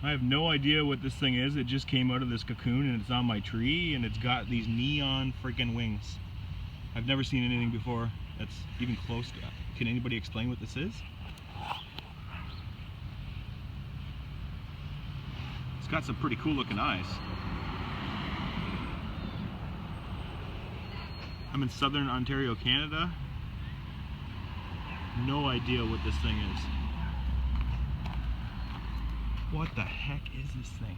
I have no idea what this thing is. It just came out of this cocoon and it's on my tree and it's got these neon freaking wings. I've never seen anything before that's even close to that. Can anybody explain what this is? It's got some pretty cool looking eyes. I'm in southern Ontario, Canada. No idea what this thing is. What the heck is this thing?